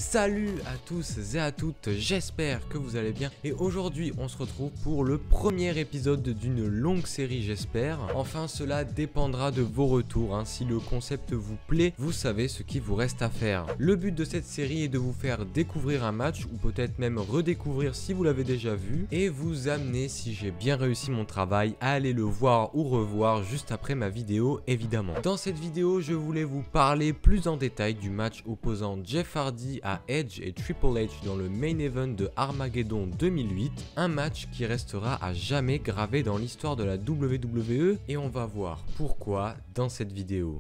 Salut à tous et à toutes, j'espère que vous allez bien et aujourd'hui on se retrouve pour le premier épisode d'une longue série j'espère. Enfin cela dépendra de vos retours, si le concept vous plaît, vous savez ce qu'il vous reste à faire. Le but de cette série est de vous faire découvrir un match ou peut-être même redécouvrir si vous l'avez déjà vu et vous amener, si j'ai bien réussi mon travail, à aller le voir ou revoir juste après ma vidéo évidemment. Dans cette vidéo je voulais vous parler plus en détail du match opposant Jeff Hardy à Edge et Triple H dans le main event de Armageddon 2008, un match qui restera à jamais gravé dans l'histoire de la WWE et on va voir pourquoi dans cette vidéo.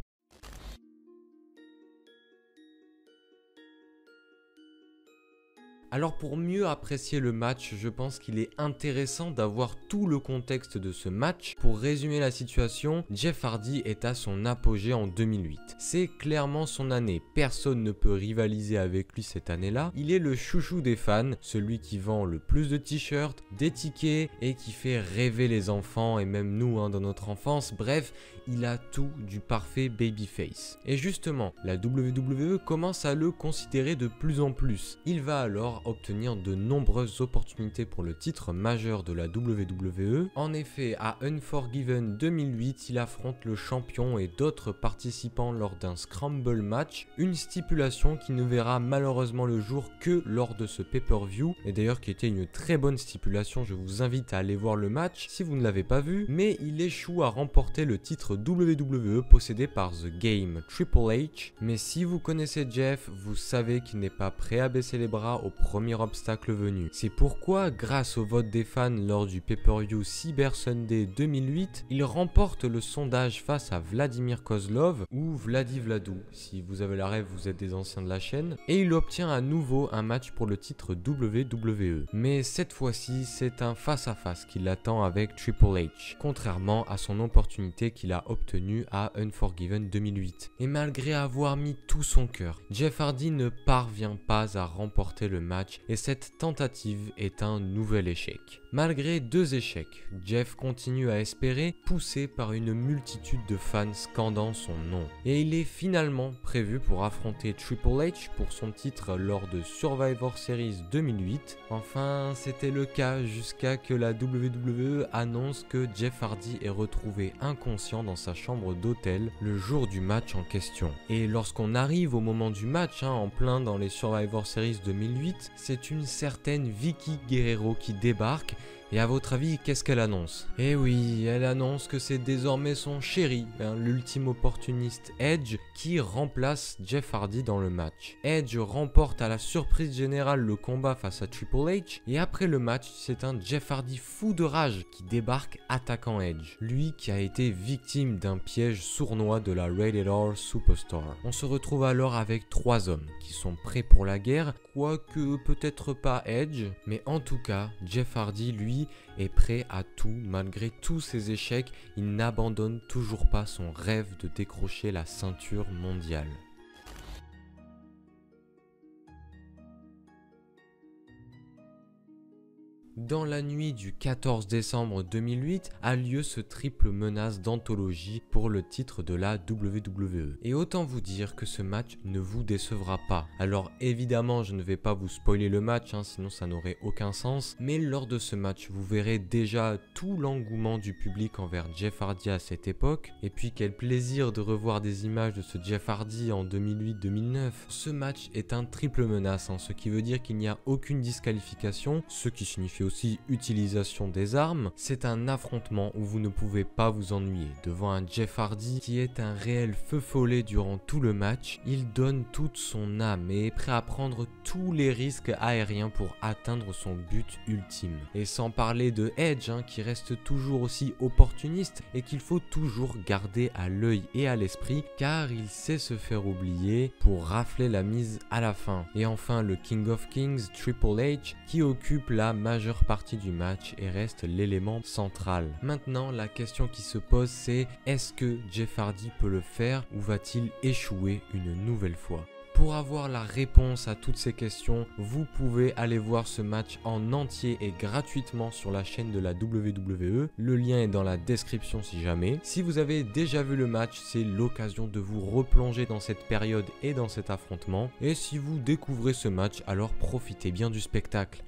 Alors pour mieux apprécier le match, je pense qu'il est intéressant d'avoir tout le contexte de ce match. Pour résumer la situation, Jeff Hardy est à son apogée en 2008. C'est clairement son année, personne ne peut rivaliser avec lui cette année-là. Il est le chouchou des fans, celui qui vend le plus de t-shirts, des tickets et qui fait rêver les enfants et même nous dans notre enfance. Bref, il a tout du parfait babyface. Et justement, la WWE commence à le considérer de plus en plus. Il va alors obtenir de nombreuses opportunités pour le titre majeur de la WWE. En effet, à Unforgiven 2008, il affronte le champion et d'autres participants lors d'un Scramble match, une stipulation qui ne verra malheureusement le jour que lors de ce pay-per-view, et d'ailleurs qui était une très bonne stipulation, je vous invite à aller voir le match si vous ne l'avez pas vu, mais il échoue à remporter le titre WWE possédé par The Game, Triple H, mais si vous connaissez Jeff, vous savez qu'il n'est pas prêt à baisser les bras au premier obstacle venu. C'est pourquoi, grâce au vote des fans lors du pay-per-view Cyber Sunday 2008, il remporte le sondage face à Vladimir Kozlov ou Vladi Vladou. Si vous avez la rêve, vous êtes des anciens de la chaîne. Et il obtient à nouveau un match pour le titre WWE. Mais cette fois-ci, c'est un face-à-face qui l'attend avec Triple H, contrairement à son opportunité qu'il a obtenue à Unforgiven 2008. Et malgré avoir mis tout son cœur, Jeff Hardy ne parvient pas à remporter le match et cette tentative est un nouvel échec. Malgré deux échecs, Jeff continue à espérer, poussé par une multitude de fans scandant son nom. Et il est finalement prévu pour affronter Triple H pour son titre lors de Survivor Series 2008. Enfin, c'était le cas jusqu'à que la WWE annonce que Jeff Hardy est retrouvé inconscient dans sa chambre d'hôtel le jour du match en question. Et lorsqu'on arrive au moment du match, en plein dans les Survivor Series 2008, c'est une certaine Vicky Guerrero qui débarque. Et à votre avis, qu'est-ce qu'elle annonce? Eh oui, elle annonce que c'est désormais son chéri, l'ultime opportuniste Edge, qui remplace Jeff Hardy dans le match. Edge remporte à la surprise générale le combat face à Triple H, et après le match, c'est un Jeff Hardy fou de rage qui débarque attaquant Edge. Lui qui a été victime d'un piège sournois de la Rated R Superstar. On se retrouve alors avec trois hommes qui sont prêts pour la guerre, quoique peut-être pas Edge, mais en tout cas, Jeff Hardy, lui, est prêt à tout. Malgré tous ses échecs, il n'abandonne toujours pas son rêve de décrocher la ceinture mondiale. Dans la nuit du 14 décembre 2008 a lieu ce triple menace d'anthologie pour le titre de la WWE. Et autant vous dire que ce match ne vous décevra pas. Alors évidemment je ne vais pas vous spoiler le match, sinon ça n'aurait aucun sens. Mais lors de ce match vous verrez déjà tout l'engouement du public envers Jeff Hardy à cette époque. Et puis quel plaisir de revoir des images de ce Jeff Hardy en 2008-2009. Ce match est un triple menace, ce qui veut dire qu'il n'y a aucune disqualification, ce qui signifie aussi utilisation des armes. C'est un affrontement où vous ne pouvez pas vous ennuyer. Devant un Jeff Hardy qui est un réel feu follet durant tout le match, il donne toute son âme et est prêt à prendre tous les risques aériens pour atteindre son but ultime. Et sans parler de Edge qui reste toujours aussi opportuniste et qu'il faut toujours garder à l'œil et à l'esprit car il sait se faire oublier pour rafler la mise à la fin. Et enfin le King of Kings Triple H qui occupe la majeure partie du match et reste l'élément central. Maintenant, la question qui se pose c'est: est-ce que Jeff Hardy peut le faire ou va-t-il échouer une nouvelle fois? Pour avoir la réponse à toutes ces questions, vous pouvez aller voir ce match en entier et gratuitement sur la chaîne de la WWE. Le lien est dans la description si jamais. Si vous avez déjà vu le match, c'est l'occasion de vous replonger dans cette période et dans cet affrontement. Et si vous découvrez ce match, alors profitez bien du spectacle.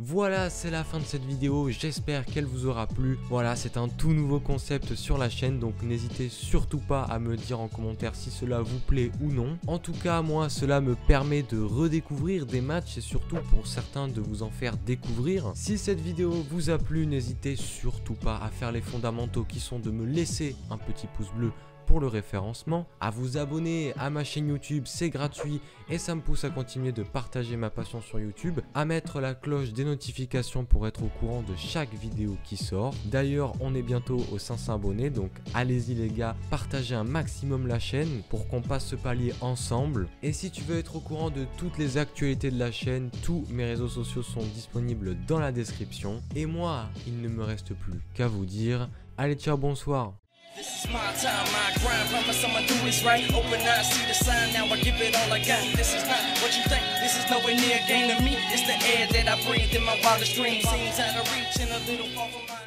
Voilà, c'est la fin de cette vidéo, j'espère qu'elle vous aura plu. Voilà, c'est un tout nouveau concept sur la chaîne, donc n'hésitez surtout pas à me dire en commentaire si cela vous plaît ou non. En tout cas, moi, cela me permet de redécouvrir des matchs et surtout pour certains de vous en faire découvrir. Si cette vidéo vous a plu, n'hésitez surtout pas à faire les fondamentaux qui sont de me laisser un petit pouce bleu pour le référencement, à vous abonner à ma chaîne YouTube, c'est gratuit et ça me pousse à continuer de partager ma passion sur YouTube, à mettre la cloche des notifications pour être au courant de chaque vidéo qui sort. D'ailleurs, on est bientôt aux 500 abonnés, donc allez-y les gars, partagez un maximum la chaîne pour qu'on passe ce palier ensemble. Et si tu veux être au courant de toutes les actualités de la chaîne, tous mes réseaux sociaux sont disponibles dans la description. Et moi, il ne me reste plus qu'à vous dire, allez ciao, bonsoir. This is my time, my grind, promise I'ma do it right. Open eyes, see the sign, now I give it all I got. This is not what you think, this is nowhere near a game to me. It's the air that I breathe in my wildest dreams. Seems out of reach and a little far from my